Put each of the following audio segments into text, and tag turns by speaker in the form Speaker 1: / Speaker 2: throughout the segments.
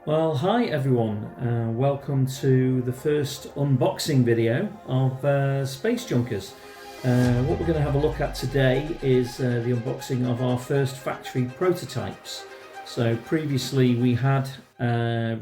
Speaker 1: Well, hi everyone, welcome to the first unboxing video of Space Junkers. What we're going to have a look at today is the unboxing of our first factory prototypes. So previously we had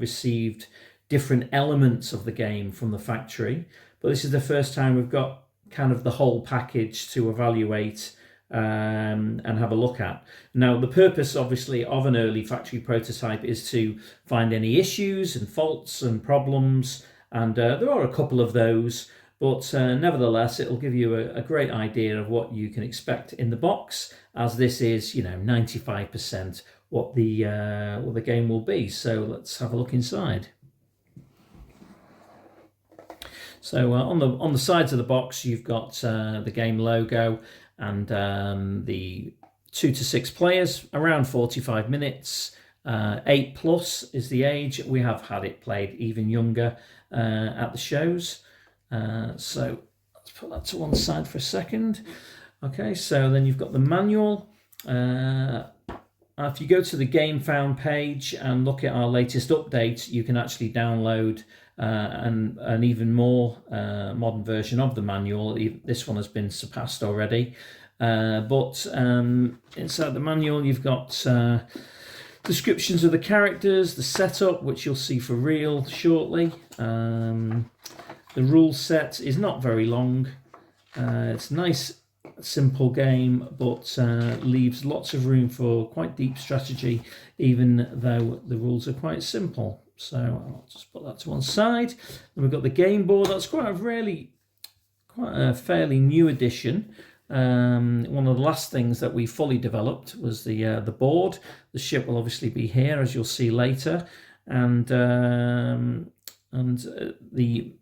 Speaker 1: received different elements of the game from the factory, but this is the first time we've got kind of the whole package to evaluate and have a look at. Now, the purpose obviously of an early factory prototype is to find any issues and faults and problems, and there are a couple of those, but nevertheless it'll give you a great idea of what you can expect in the box, as this is 95% what the game will be. So let's have a look inside. So on the sides of the box you've got the game logo and the 2 to 6 players, around 45 minutes. 8 plus is the age. We have had it played even younger at the shows. So let's put that to one side for a second. Okay, so then you've got the manual. If you go to the Game Found page and look at our latest update, you can actually download an even more modern version of the manual. This one has been surpassed already, but inside the manual you've got descriptions of the characters, the setup, which you'll see for real shortly. The rule set is not very long. It's a nice simple game, but leaves lots of room for quite deep strategy, even though the rules are quite simple. So I'll just put that to one side. Then we've got the game board. That's quite a fairly new addition. One of the last things that we fully developed was the board. The ship will obviously be here, as you'll see later, and the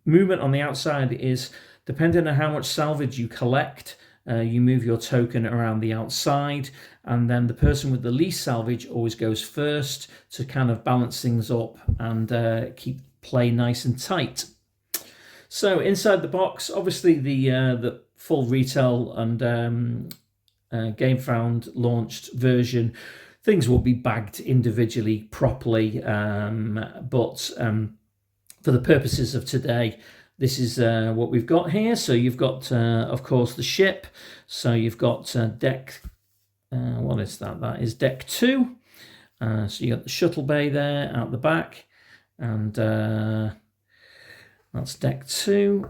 Speaker 1: movement on the outside is depending on how much salvage you collect. You move your token around the outside, and then the person with the least salvage always goes first to kind of balance things up and keep play nice and tight. So inside the box, obviously the full retail and Game Found launched version, things will be bagged individually properly, but for the purposes of today, this is what we've got here. So you've got, of course, the ship. So you've got deck, what is that? That is deck 2. So you got the shuttle bay there out the back, and that's deck 2.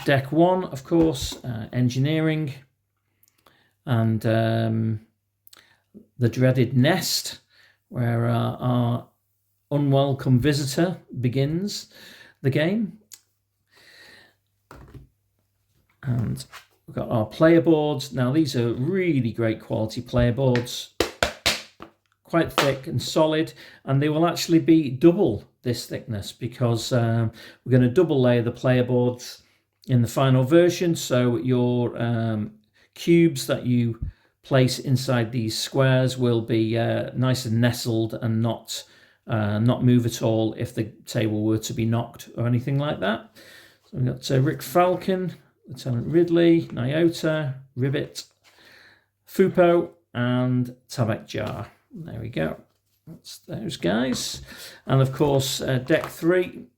Speaker 1: Deck 1, of course, engineering, and the dreaded nest, where our unwelcome visitor begins the game. And we've got our player boards. Now these are really great quality player boards, quite thick and solid, and they will actually be double this thickness, because we're going to double layer the player boards in the final version. So your cubes that you place inside these squares will be nice and nestled and not move at all if the table were to be knocked or anything like that. So we've got Rick Falcon, Lieutenant Ridley, Nyota, Ribbit, Fupo, and Tabak Jar. There we go. That's those guys. And of course, deck 3,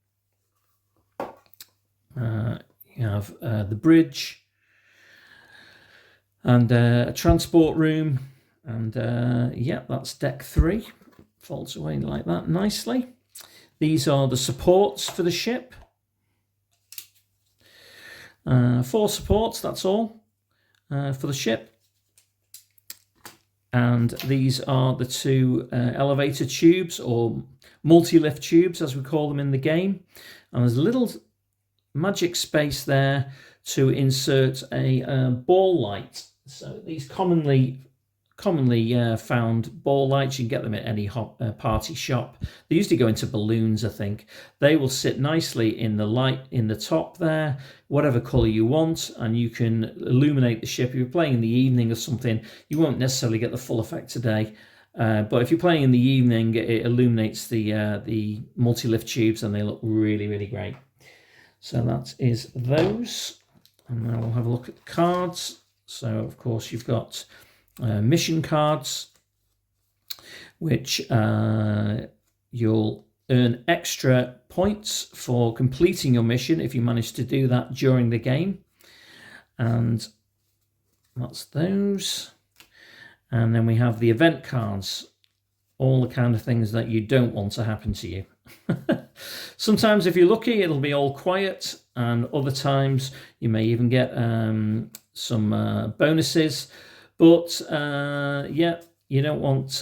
Speaker 1: you have the bridge and a transport room. And yeah, that's deck 3. Folds away like that nicely. These are the supports for the ship. 4 supports, that's all for the ship. And these are the 2 elevator tubes, or multi-lift tubes as we call them in the game. And there's a little magic space there to insert a ball light. So these commonly found ball lights, you can get them at any party shop. They usually go into balloons, I think. They will sit nicely in the light in the top there, whatever colour you want, and you can illuminate the ship. If you're playing in the evening or something, you won't necessarily get the full effect today. But if you're playing in the evening, it illuminates the multi-lift tubes, and they look really, really great. So that is those. And now we'll have a look at the cards. So, of course, you've got mission cards, which you'll earn extra points for completing your mission if you manage to do that during the game. And that's those. And then we have the event cards, all the kind of things that you don't want to happen to you. Sometimes if you're lucky, it'll be all quiet, and other times you may even get some bonuses. But yeah, you don't want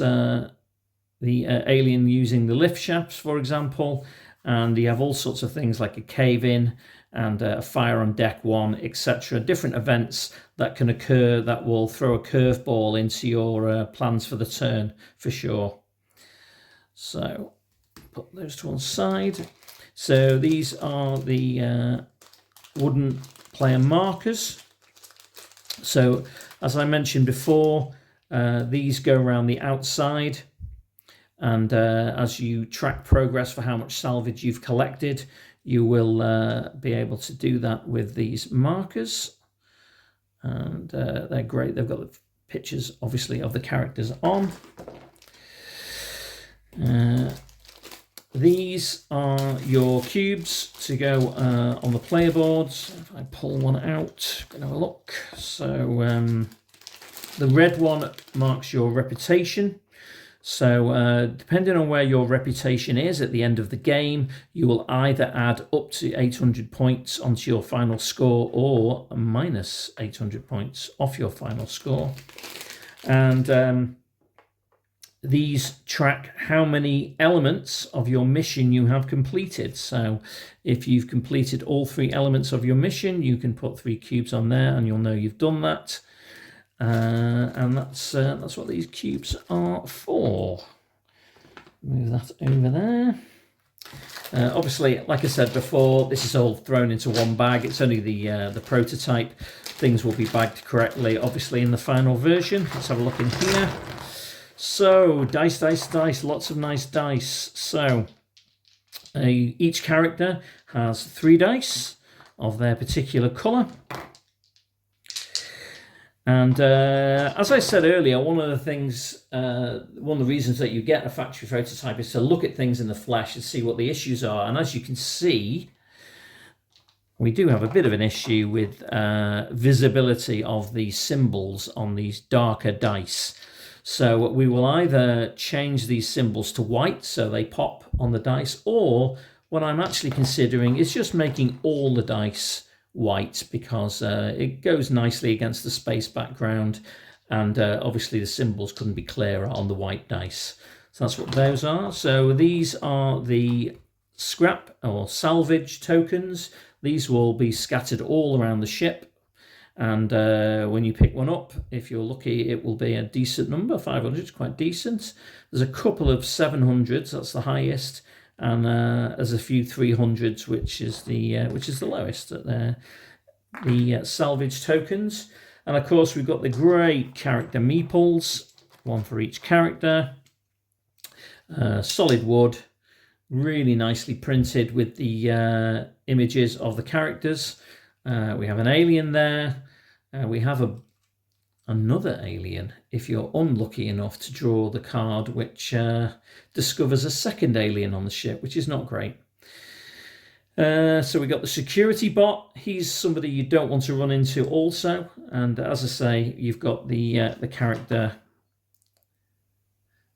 Speaker 1: the alien using the lift shafts, for example, and you have all sorts of things like a cave-in and a fire on deck 1, etc. Different events that can occur that will throw a curveball into your plans for the turn, for sure. So put those to one side. So these are the wooden player markers. So as I mentioned before, these go around the outside, and as you track progress for how much salvage you've collected, you will be able to do that with these markers. And they're great. They've got the pictures, obviously, of the characters on. These are your cubes to go on the player boards. If I pull one out, going to have a look. So the red one marks your reputation. So depending on where your reputation is at the end of the game, you will either add up to 800 points onto your final score or minus 800 points off your final score. And these track how many elements of your mission you have completed. So if you've completed all 3 elements of your mission, you can put 3 cubes on there and you'll know you've done that. And that's what these cubes are for. Move that over there. Obviously, like I said before, this is all thrown into one bag. It's only the prototype. Things will be bagged correctly, obviously, in the final version. Let's have a look in here. So, dice, lots of nice dice. So, each character has 3 dice of their particular colour. And as I said earlier, one of the reasons that you get a factory prototype is to look at things in the flesh and see what the issues are. And as you can see, we do have a bit of an issue with visibility of the symbols on these darker dice. So we will either change these symbols to white so they pop on the dice, or what I'm actually considering is just making all the dice white, because it goes nicely against the space background, and obviously the symbols couldn't be clearer on the white dice. So that's what those are. So these are the scrap or salvage tokens. These will be scattered all around the ship, and when you pick one up, if you're lucky, it will be a decent number. 500 is quite decent. There's a couple of 700s, that's the highest, and there's a few 300s, which is the lowest at the salvage tokens. And of course, we've got the great character meeples, one for each character. Solid wood, really nicely printed with the images of the characters. We have an alien there. We have another alien if you're unlucky enough to draw the card which discovers a second alien on the ship, which is not great. So we got the security bot. He's somebody you don't want to run into also. And as I say, you've got the character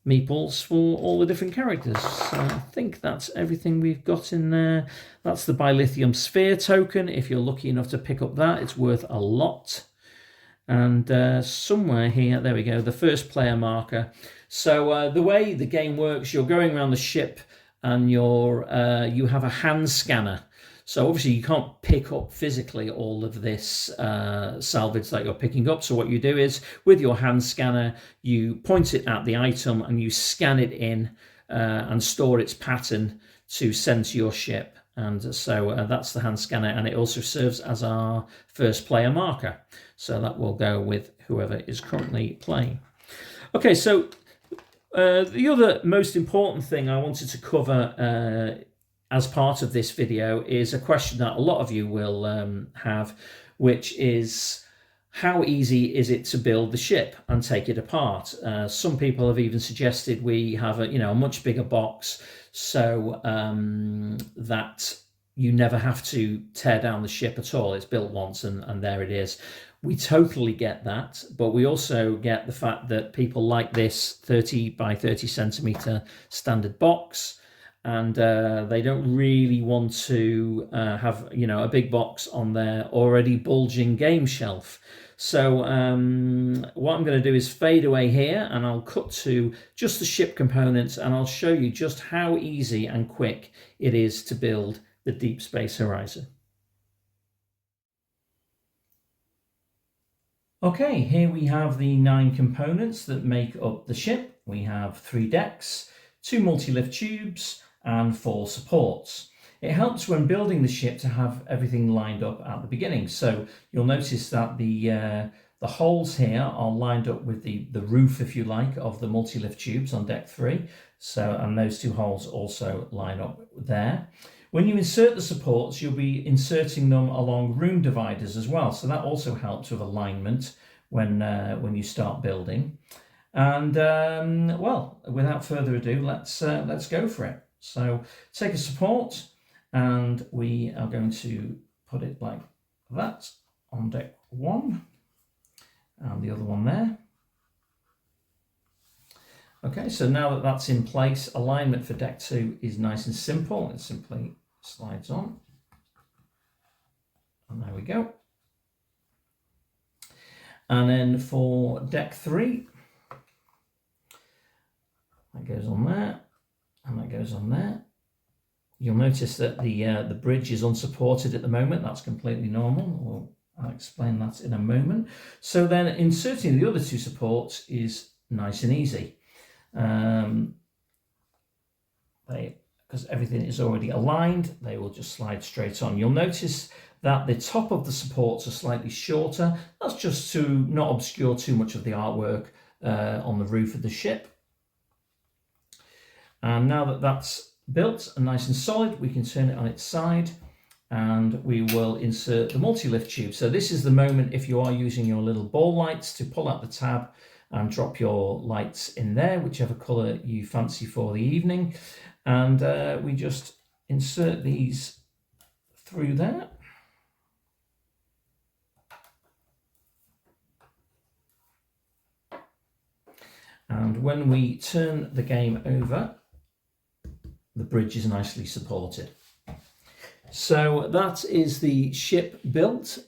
Speaker 1: meeples for all the different characters. So I think that's everything we've got in there. That's the bilithium sphere token. If you're lucky enough to pick up that, it's worth a lot. And somewhere here, there we go, the first player marker. So the way the game works, you're going around the ship and you have a hand scanner. So obviously you can't pick up physically all of this salvage that you're picking up. So what you do is, with your hand scanner, you point it at the item and you scan it in and store its pattern to send to your ship. And so that's the hand scanner, and it also serves as our first player marker. So that will go with whoever is currently playing. Okay, so the other most important thing I wanted to cover as part of this video is a question that a lot of you will have, which is how easy is it to build the ship and take it apart? Some people have even suggested we have a much bigger box, so that you never have to tear down the ship at all. It's built once and there it is. We totally get that, but we also get the fact that people like this 30 by 30 centimeter standard box, and they don't really want to have a big box on their already bulging game shelf. So what I'm going to do is fade away here, and I'll cut to just the ship components, and I'll show you just how easy and quick it is to build the Deepspace Horizon. Okay, here we have the 9 components that make up the ship. We have 3 decks, 2 multi-lift tubes, and 4 supports. It helps when building the ship to have everything lined up at the beginning. So you'll notice that the holes here are lined up with the roof, if you like, of the multi-lift tubes on deck 3. And those 2 holes also line up there. When you insert the supports, you'll be inserting them along room dividers as well. So that also helps with alignment when you start building. And well, without further ado, let's go for it. So take a support, and we are going to put it like that on deck 1, and the other one there. Okay, so now that that's in place, alignment for deck 2 is nice and simple. It simply slides on, and there we go. And then for deck 3, that goes on there, and that goes on there. You'll notice that the bridge is unsupported at the moment. That's completely normal. I'll explain that in a moment. So then inserting the other 2 supports is nice and easy. Because everything is already aligned, they will just slide straight on. You'll notice that the top of the supports are slightly shorter. That's just to not obscure too much of the artwork on the roof of the ship. And now that that's built and nice and solid, we can turn it on its side, and we will insert the multi-lift tube. So this is the moment, if you are using your little ball lights, to pull out the tab and drop your lights in there, whichever colour you fancy for the evening. And we just insert these through there. And when we turn the game over, the bridge is nicely supported. So that is the ship built.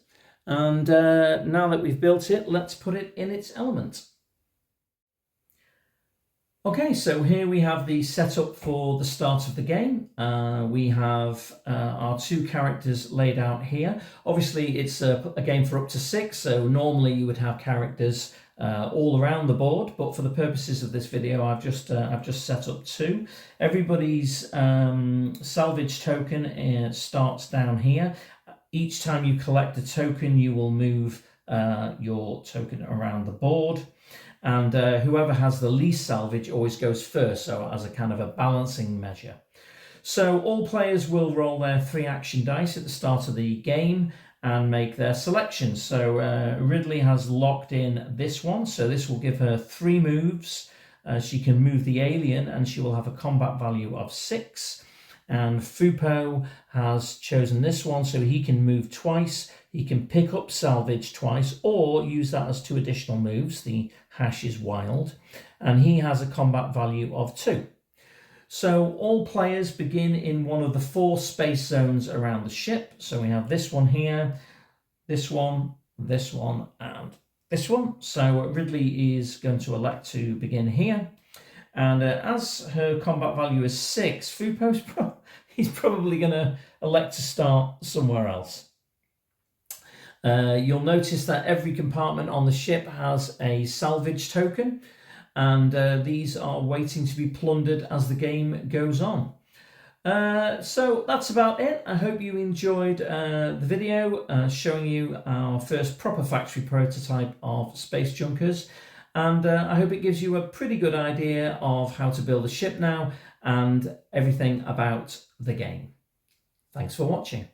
Speaker 1: And now that we've built it, let's put it in its element. Okay, so here we have the setup for the start of the game. We have our 2 characters laid out here. Obviously, it's a game for up to 6, so normally you would have characters all around the board, but for the purposes of this video, I've just set up 2. Everybody's salvage token starts down here. Each time you collect a token, you will move your token around the board. And whoever has the least salvage always goes first, so as a kind of a balancing measure. So all players will roll their 3 action dice at the start of the game and make their selections. So Ridley has locked in this one, so this will give her 3 moves. She can move the alien, and she will have a combat value of 6. And Fupo has chosen this one, so he can move twice. He can pick up salvage twice, or use that as 2 additional moves. The hash is wild, and he has a combat value of 2. So all players begin in one of the 4 space zones around the ship. So we have this one here, this one, and this one. So Ridley is going to elect to begin here. And as her combat value is 6, Fupo's he's probably going to elect to start somewhere else. You'll notice that every compartment on the ship has a salvage token, and these are waiting to be plundered as the game goes on. So that's about it. I hope you enjoyed the video showing you our first proper factory prototype of Space Junkers, and I hope it gives you a pretty good idea of how to build a ship now and everything about the game. Thanks for watching.